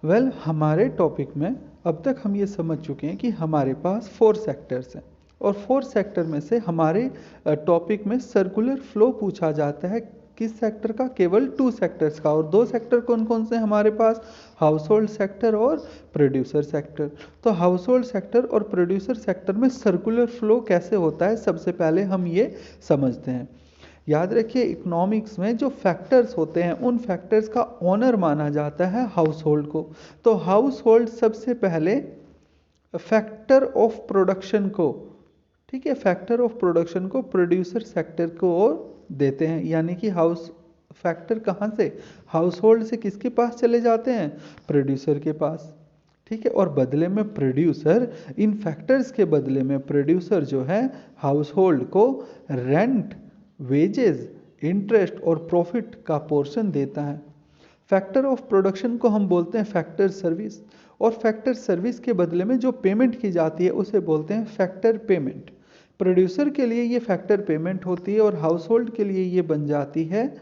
हमारे टॉपिक में अब तक हम ये समझ चुके हैं कि हमारे पास 4 सेक्टर्स हैं और 4 सेक्टर में से हमारे टॉपिक में सर्कुलर फ्लो पूछा जाता है। किस सेक्टर का? केवल 2 सेक्टर्स का। और 2 सेक्टर कौन कौन से हमारे पास? हाउस होल्ड सेक्टर और प्रोड्यूसर सेक्टर। तो हाउस होल्ड सेक्टर और प्रोड्यूसर सेक्टर में सर्कुलर फ्लो कैसे होता है, सबसे पहले हम ये समझते हैं। याद रखिए, इकोनॉमिक्स में जो फैक्टर्स होते हैं उन फैक्टर्स का ओनर माना जाता है हाउस होल्ड को। तो हाउस होल्ड सबसे पहले फैक्टर ऑफ प्रोडक्शन को, ठीक है, फैक्टर ऑफ प्रोडक्शन को प्रोड्यूसर सेक्टर को देते हैं। यानी कि हाउस फैक्टर कहाँ से? हाउस होल्ड से किसके पास चले जाते हैं? प्रोड्यूसर के पास, ठीक है। और बदले में प्रोड्यूसर, इन फैक्टर्स के बदले में प्रोड्यूसर जो है हाउस होल्ड को रेंट, वेजेस, इंटरेस्ट और प्रॉफिट का पोर्शन देता है। फैक्टर ऑफ प्रोडक्शन को हम बोलते हैं फैक्टर सर्विस, और फैक्टर सर्विस के बदले में जो पेमेंट की जाती है उसे बोलते हैं फैक्टर पेमेंट। प्रोड्यूसर के लिए ये फैक्टर पेमेंट होती है और हाउस होल्ड के लिए ये बन जाती है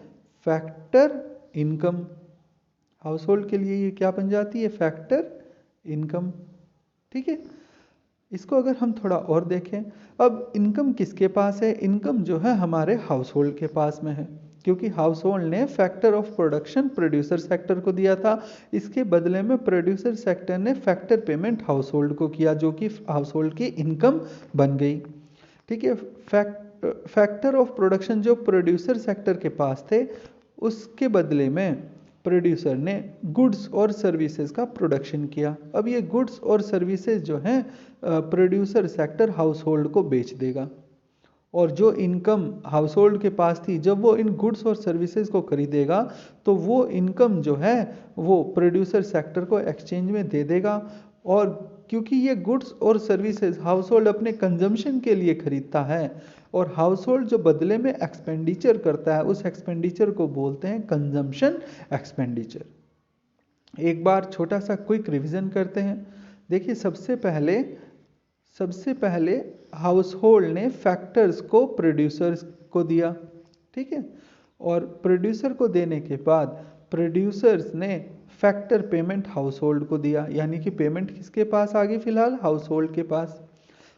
फैक्टर इनकम। हाउस होल्ड के लिए ये क्या बन जाती है? फैक्टर इनकम, ठीक है। इसको अगर हम थोड़ा और देखें, अब इनकम किसके पास है? इनकम जो है हमारे हाउस होल्ड के पास में है, क्योंकि हाउस होल्ड ने factor of production producer sector को दिया था। इसके बदले में प्रोड्यूसर सेक्टर ने फैक्टर पेमेंट हाउस होल्ड को किया, जो कि हाउस होल्ड की इनकम बन गई, ठीक है। फैक्टर ऑफ प्रोडक्शन जो प्रोड्यूसर सेक्टर के पास थे, उसके बदले में प्रोड्यूसर ने गुड्स और सर्विसेज का प्रोडक्शन किया। अब ये गुड्स और सर्विसेज जो हैं प्रोड्यूसर सेक्टर हाउस होल्ड को बेच देगा, और जो इनकम हाउस होल्ड के पास थी, जब वो इन गुड्स और सर्विसेज को खरीदेगा तो वो इनकम जो है वो प्रोड्यूसर सेक्टर को एक्सचेंज में दे देगा। और क्योंकि ये गुड्स और सर्विसेज हाउस होल्ड अपने कंजम्पशन के लिए खरीदता है, और हाउस होल्ड जो बदले में एक्सपेंडिचर करता है उस एक्सपेंडिचर को बोलते हैं कंजम्पशन एक्सपेंडिचर। एक बार छोटा सा क्विक रिवीजन करते हैं। देखिए, सबसे पहले हाउस होल्ड ने फैक्टर्स को प्रोड्यूसर्स को दिया, ठीक है। और प्रोड्यूसर को देने के बाद प्रोड्यूसर्स ने फैक्टर पेमेंट हाउस होल्ड को दिया, यानी कि पेमेंट किसके पास आ गई? फिलहाल हाउस होल्ड के पास।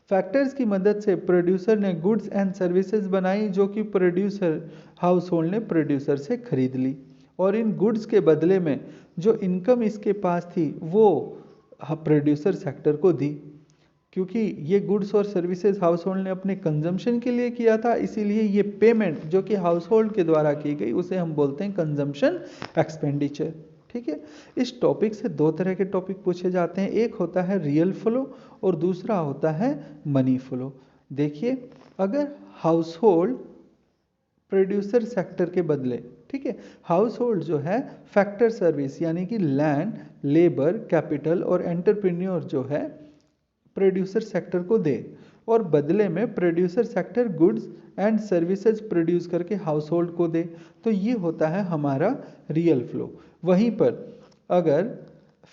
फैक्टर्स की मदद से प्रोड्यूसर ने गुड्स एंड सर्विसेज बनाई, जो कि प्रोड्यूसर हाउस होल्ड ने प्रोड्यूसर से खरीद ली, और इन गुड्स के बदले में जो इनकम इसके पास थी वो प्रोड्यूसर सेक्टर को दी। क्योंकि ये गुड्स और सर्विसेज हाउस होल्ड ने अपने कंजम्पशन के लिए किया था, इसीलिए ये पेमेंट जो कि हाउस होल्ड के द्वारा की गई उसे हम बोलते हैं कंजम्पशन एक्सपेंडिचर, ठीक है। इस टॉपिक से 2 तरह के टॉपिक पूछे जाते हैं, एक होता है रियल फ्लो और दूसरा होता है मनी फ्लो। देखिए, अगर हाउस होल्ड प्रोड्यूसर सेक्टर के बदले, ठीक है, हाउस होल्ड जो है फैक्टर सर्विस यानी कि लैंड, लेबर, कैपिटल और एंटरप्रेन्योर जो है प्रोड्यूसर सेक्टर को दे, और बदले में producer sector goods and services produce करके हाउस होल्ड को दे, तो ये होता है हमारा रियल फ्लो। वहीं पर अगर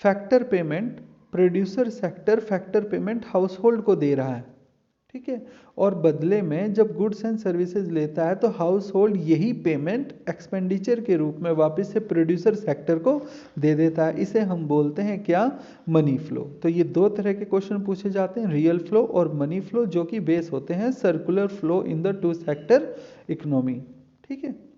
factor payment producer sector factor payment house hold को दे रहा है, ठीक है, और बदले में जब गुड्स एंड सर्विसेज लेता है तो हाउस होल्ड यही पेमेंट एक्सपेंडिचर के रूप में वापस से प्रोड्यूसर सेक्टर को दे देता है, इसे हम बोलते हैं क्या? Money flow. तो ये 2 तरह के क्वेश्चन पूछे जाते हैं, रियल फ्लो और मनी फ्लो, जो कि बेस होते हैं circular flow in the 2 sector economy, ठीक है।